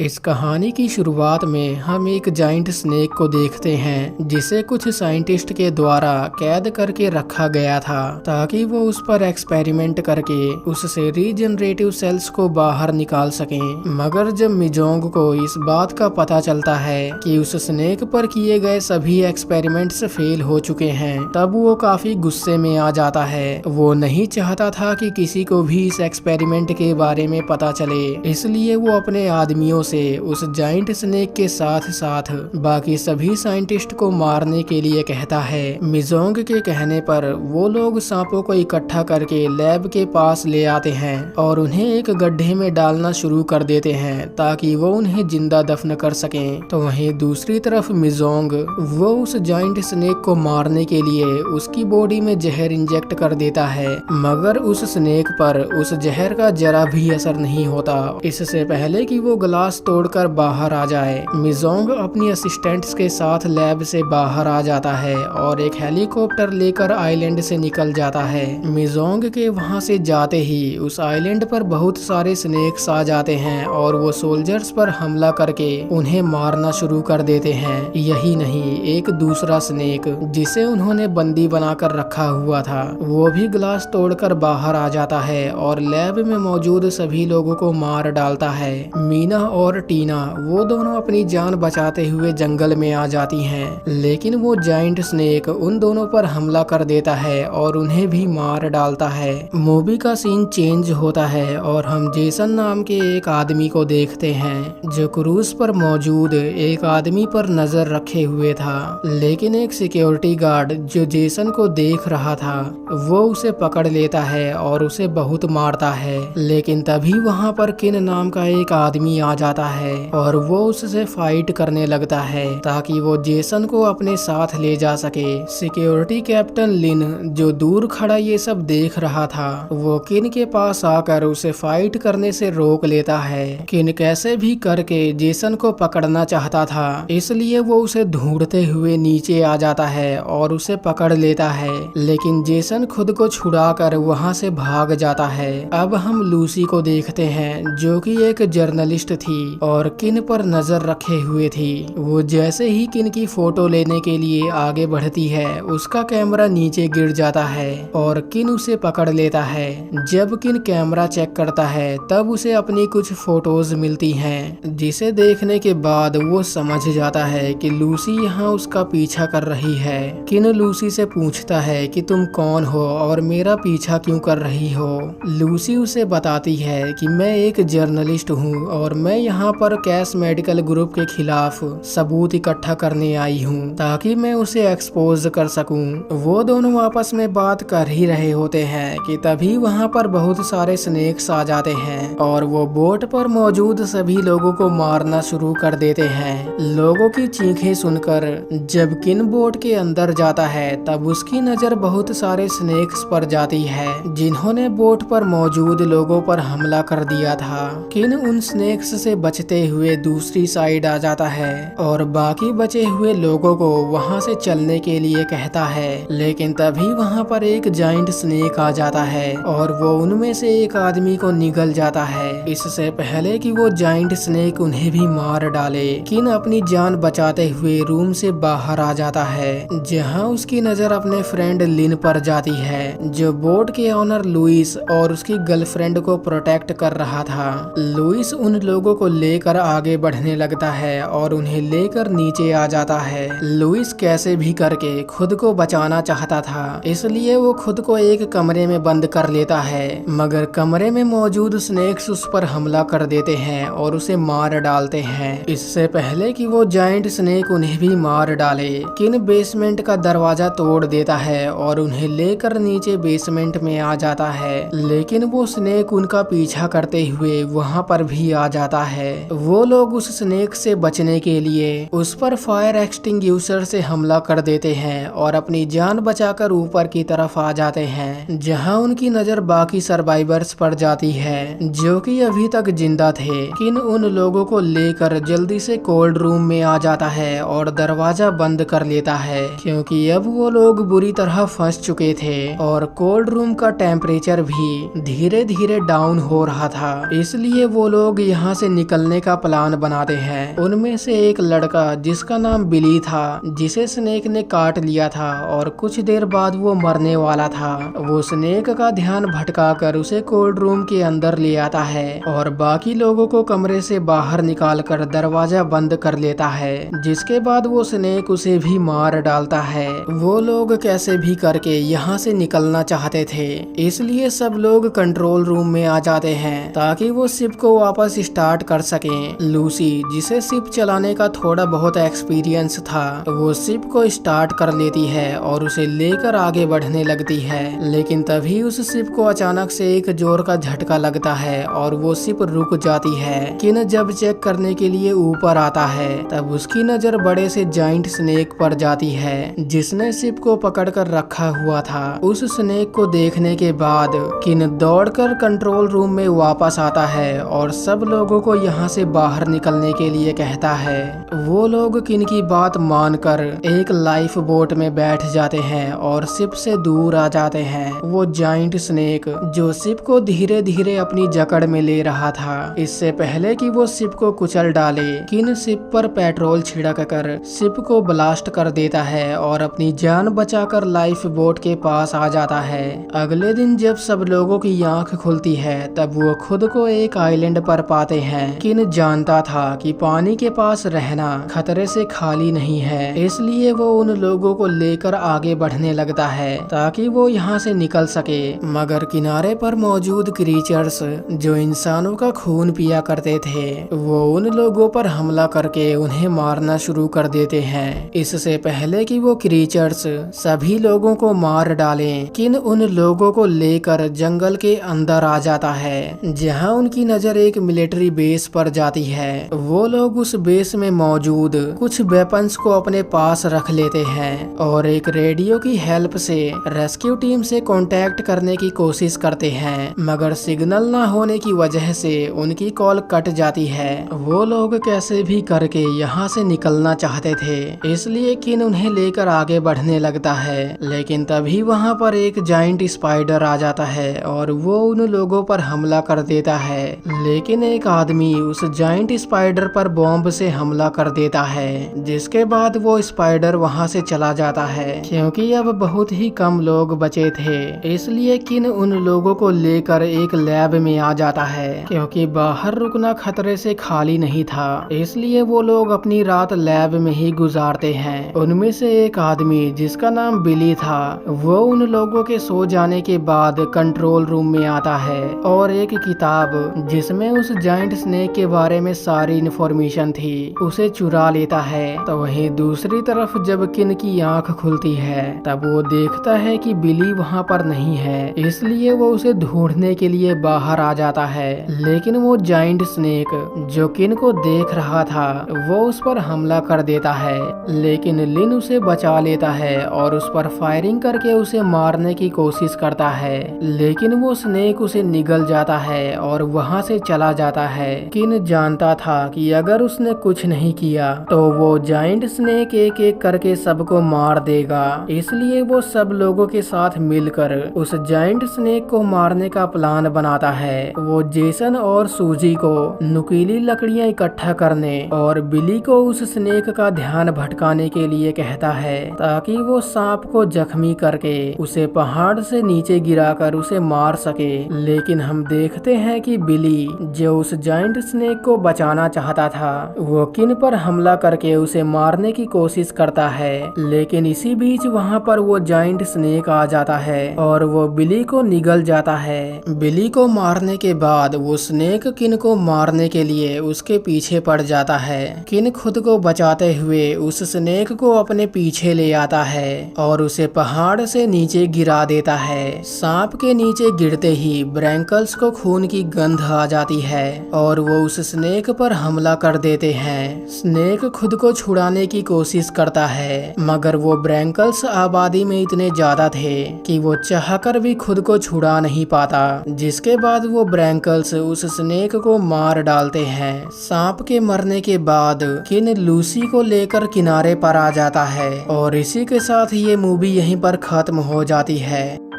इस कहानी की शुरुआत में हम एक जाइंट स्नेक को देखते हैं जिसे कुछ साइंटिस्ट के द्वारा कैद करके रखा गया था ताकि वो उस पर एक्सपेरिमेंट करके उससे रीजनरेटिव सेल्स को बाहर निकाल सकें। मगर जब मिजोंग को इस बात का पता चलता है कि उस स्नेक पर किए गए सभी एक्सपेरिमेंट्स फेल हो चुके हैं, तब वो काफी गुस्से में आ जाता है। वो नहीं चाहता था कि किसी को भी इस एक्सपेरिमेंट के बारे में पता चले, इसलिए वो अपने आदमियों से उस जाइंट स्नेक के साथ साथ बाकी सभी साइंटिस्ट को मारने के लिए कहता है। मिजोंग के कहने पर वो लोग सांपों को इकट्ठा करके लैब के पास ले आते हैं और उन्हें एक गड्ढे में डालना शुरू कर देते हैं ताकि वो उन्हें जिंदा दफन कर सकें। तो वहीं दूसरी तरफ मिजोंग वो उस जाइंट स्नेक को मारने के लिए उसकी बॉडी में जहर इंजेक्ट कर देता है, मगर उस स्नेक पर उस जहर का जरा भी असर नहीं होता। इससे पहले कि वो ग्लास तोड़कर बाहर आ जाए, मिजोंग अपनी असिस्टेंट्स के साथ लैब से बाहर आ जाता है और एक हेलीकॉप्टर लेकर आइलैंड से निकल जाता है। मिजोंग के वहां से जाते ही उस आइलैंड पर बहुत सारे स्नेक्स आ जाते हैं और वो सोल्जर्स पर हमला करके उन्हें मारना शुरू कर देते हैं। यही नहीं, एक दूसरा स्नेक जिसे उन्होंने बंदी बनाकर रखा हुआ था वो भी ग्लास तोड़कर बाहर आ जाता है और लैब में मौजूद सभी लोगों को मार डालता है। मीना और टीना वो दोनों अपनी जान बचाते हुए जंगल में आ जाती हैं, लेकिन वो जाइंट स्नेक उन दोनों पर हमला कर देता है और उन्हें भी मार डालता है। मूवी का सीन चेंज होता है और हम जेसन नाम के एक आदमी को देखते हैं जो क्रूज पर मौजूद एक आदमी पर नजर रखे हुए था, लेकिन एक सिक्योरिटी गार्ड जो जेसन को देख रहा था वो उसे पकड़ लेता है और उसे बहुत मारता है। लेकिन तभी वहाँ पर किन नाम का एक आदमी आ जाता है और वो उससे फाइट करने लगता है ताकि वो जेसन को अपने साथ ले जा सके। सिक्योरिटी कैप्टन लिन जो दूर खड़ा ये सब देख रहा था वो किन के पास आकर उसे फाइट करने से रोक लेता है। किन कैसे भी करके जेसन को पकड़ना चाहता था, इसलिए वो उसे ढूंढते हुए नीचे आ जाता है और उसे पकड़ लेता है, लेकिन जेसन खुद को छुड़ाकर वहाँ से भाग जाता है। अब हम लूसी को देखते हैं जो कि एक जर्नलिस्ट थी और किन पर नजर रखे हुए थी। वो जैसे ही किन की फोटो लेने के लिए आगे बढ़ती है उसका कैमरा नीचे गिर जाता है और किन उसे पकड़ लेता है। जब किन कैमरा चेक करता है तब उसे अपनी कुछ फोटोज मिलती हैं, जिसे देखने के बाद वो समझ जाता है कि लूसी यहाँ उसका पीछा कर रही है। किन लूसी से पूछता है कि तुम कौन हो और मेरा पीछा क्यों कर रही हो। लूसी उसे बताती है कि मैं एक जर्नलिस्ट हूँ और मैं यहाँ पर कैश मेडिकल ग्रुप के खिलाफ सबूत इकट्ठा करने आई हूँ ताकि मैं उसे एक्सपोज कर सकूं। वो दोनों आपस में बात कर ही रहे होते हैं कि तभी वहाँ पर बहुत सारे स्नेक्स आ जाते हैं और वो बोट पर मौजूद सभी लोगों को मारना शुरू कर देते हैं। लोगों की चीखें सुनकर जब किन बोट के अंदर जाता है तब उसकी नजर बहुत सारे स्नेक्स पर जाती है जिन्होंने बोट पर मौजूद लोगों पर हमला कर दिया था। किन उन स्नेक्स से बचते हुए दूसरी साइड आ जाता है और बाकी बचे हुए लोगों को वहां से चलने के लिए कहता है, लेकिन तभी वहां पर एक जाइंट स्नेक आ जाता है और वो उनमें से एक आदमी को निगल जाता है। इससे पहले कि वो जाइंट स्नेक उन्हें भी मार डाले, किन अपनी जान बचाते हुए रूम से बाहर आ जाता है जहां उसकी नजर अपने फ्रेंड लिन पर जाती है जो बोट के ऑनर लुइस और उसकी गर्लफ्रेंड को प्रोटेक्ट कर रहा था। लुइस उन लोगों को लेकर आगे बढ़ने लगता है और उन्हें लेकर नीचे आ जाता है। लुइस कैसे भी करके खुद को बचाना चाहता था, इसलिए वो खुद को एक कमरे में बंद कर लेता है, मगर कमरे में मौजूद स्नेक्स उस पर हमला कर देते हैं और उसे मार डालते हैं। इससे पहले कि वो जाइंट स्नेक उन्हें भी मार डाले, किन बेसमेंट का दरवाजा तोड़ देता है और उन्हें लेकर नीचे बेसमेंट में आ जाता है, लेकिन वो स्नेक उनका पीछा करते हुए वहाँ पर भी आ जाता है। वो लोग उस स्नेक से बचने के लिए उस पर फायर एक्सटिंग्विशर से हमला कर देते हैं और अपनी जान बचाकर ऊपर की तरफ आ जाते हैं जहां उनकी नजर बाकी सर्वाइवर्स पर जाती है जो कि अभी तक जिंदा थे। किन उन लोगों को लेकर जल्दी से कोल्ड रूम में आ जाता है और दरवाजा बंद कर लेता है क्योंकि अब वो लोग बुरी तरह फंस चुके थे और कोल्ड रूम का टेम्परेचर भी धीरे धीरे डाउन हो रहा था, इसलिए वो लोग यहाँ से निकलने का प्लान बनाते हैं। उनमें से एक लड़का जिसका नाम बिली था, जिसे स्नेक ने काट लिया था और कुछ देर बाद वो मरने वाला था, वो स्नेक का ध्यान भटकाकर उसे कोल्ड रूम के अंदर ले आता है और बाकी लोगों को कमरे से बाहर निकालकर दरवाजा बंद कर लेता है, जिसके बाद वो स्नेक उसे भी मार डालता है। वो लोग कैसे भी करके यहाँ से निकलना चाहते थे, इसलिए सब लोग कंट्रोल रूम में आ जाते हैं ताकि वो शिप को वापस स्टार्ट कर सकें। लूसी, जिसे शिप चलाने का थोड़ा बहुत एक्सपीरियंस था, वो शिप को स्टार्ट कर लेती है और उसे लेकर आगे बढ़ने लगती है, लेकिन तभी उस शिप को अचानक से एक जोर का झटका लगता है और वो शिप रुक जाती है। किन जब चेक करने के लिए ऊपर आता है तब उसकी नजर बड़े से जाइंट स्नेक पर जाती है, जिसने शिप को पकड़कर रखा हुआ था। उस स्नेक को देखने के बाद किन दौड़कर कंट्रोल रूम में वापस आता है और सब लोगों को यहाँ से बाहर निकलने के लिए कहता है। वो लोग किन की बात मानकर एक लाइफ बोट में बैठ जाते हैं और शिप से दूर आ जाते हैं। वो जाइंट स्नेक जो शिप को धीरे धीरे अपनी जकड़ में ले रहा था, इससे पहले कि वो शिप को कुचल डाले, किन शिप पर पेट्रोल छिड़क कर शिप को ब्लास्ट कर देता है और अपनी जान बचाकर लाइफ बोट के पास आ जाता है। अगले दिन जब सब लोगों की आंख खुलती है तब वो खुद को एक आइलैंड पर पाते हैं। किन जानता था कि पानी के पास रहना खतरे से खाली नहीं है, इसलिए वो उन लोगों को लेकर आगे बढ़ने लगता है ताकि वो यहाँ से निकल सके। मगर किनारे पर मौजूद क्रीचर्स जो इंसानों का खून पिया करते थे, वो उन लोगों पर हमला करके उन्हें मारना शुरू कर देते हैं। इससे पहले कि वो क्रीचर्स सभी लोगों को मार डालें, किन उन लोगों को लेकर जंगल के अंदर आ जाता है, जहां उनकी नजर एक मिलिट्री बेस पर जाती है। वो लोग उस बेस में मौजूद कुछ वेपन्स को अपने पास रख लेते हैं और एक रेडियो की हेल्प से रेस्क्यू टीम से कांटेक्ट करने की कोशिश करते हैं, मगर सिग्नल ना होने की वजह से उनकी कॉल कट जाती है। वो लोग कैसे भी करके यहाँ से निकलना चाहते थे, इसलिए किन उन्हें लेकर आगे बढ़ने लगता है, लेकिन तभी वहाँ पर एक जाइंट स्पाइडर आ जाता है और वो उन लोगों पर हमला कर देता है। लेकिन एक आदमी उस जाइंट स्पाइडर पर बॉम्ब से हमला कर देता है, जिसके बाद वो स्पाइडर वहाँ से चला जाता है। क्योंकि अब बहुत ही कम लोग बचे थे, इसलिए किन उन लोगों को लेकर एक लैब में आ जाता है। क्योंकि बाहर रुकना खतरे से खाली नहीं था, इसलिए वो लोग अपनी रात लैब में ही गुजारते हैं। उनमें से एक आदमी जिसका नाम बिली था, वो उन लोगों के सो जाने के बाद कंट्रोल रूम में आता है और एक किताब जिसमें उस जाइंट स्नेक के बारे में सारी इन्फॉर्मेशन थी उसे चुरा लेता है। तो वहीं दूसरी तरफ जब किन की आंख खुलती है तब वो देखता है कि बिली वहाँ पर नहीं है, इसलिए वो उसे ढूंढने के लिए बाहर आ जाता है। लेकिन वो जाइंट स्नेक जो किन को देख रहा था वो उस पर हमला कर देता है, लेकिन लिन उसे बचा लेता है और उस पर फायरिंग करके उसे मारने की कोशिश करता है, लेकिन वो स्नेक उसे निगल जाता है और वहाँ से चला जाता है। किन जानता था कि अगर उसने कुछ नहीं किया तो वो जाइंट स्नेक एक एक करके सबको मार देगा, इसलिए वो सब लोगों के साथ मिलकर उस जाइंट स्नेक को मारने का प्लान बनाता है। वो जेसन और सूजी को नुकीली लकड़ियां इकट्ठा करने और बिली को उस स्नेक का ध्यान भटकाने के लिए कहता है ताकि वो सांप को जख्मी करके उसे पहाड़ से नीचे गिराकर उसे मार सके। लेकिन हम देखते हैं कि बिली जो उस जाइंट स्नेक को बचाना चाहता था, वो किन पर हमला करके उसे मारने की कोशिश करता है, लेकिन इसी बीच वहाँ पर वो जाइंट स्नेक आ जाता है और वो बिली को निगल जाता है। बिली को मारने के बाद वो स्नेक किन को मारने के लिए उसके पीछे पड़ जाता है। किन खुद को बचाते हुए उस स्नेक को अपने पीछे ले आता है और उसे पहाड़ से नीचे गिरा देता है। सांप के नीचे गिरते ही ब्रैंकल्स को खून की गंध आ जाती है और वो उस स्नेक पर हमला कर देते हैं। स्नेक खुद को छुड़ाने की कोशिश करता है, मगर वो ब्रैंकल्स आबादी में इतने ज्यादा थे कि वो चाहकर भी खुद को छुड़ा नहीं पाता, जिसके बाद वो ब्रैंकल्स उस स्नेक को मार डालते हैं। सांप के मरने के बाद किन लूसी को लेकर किनारे पर आ जाता है और इसी के साथ ये मूवी यहीं पर खत्म हो जाती है।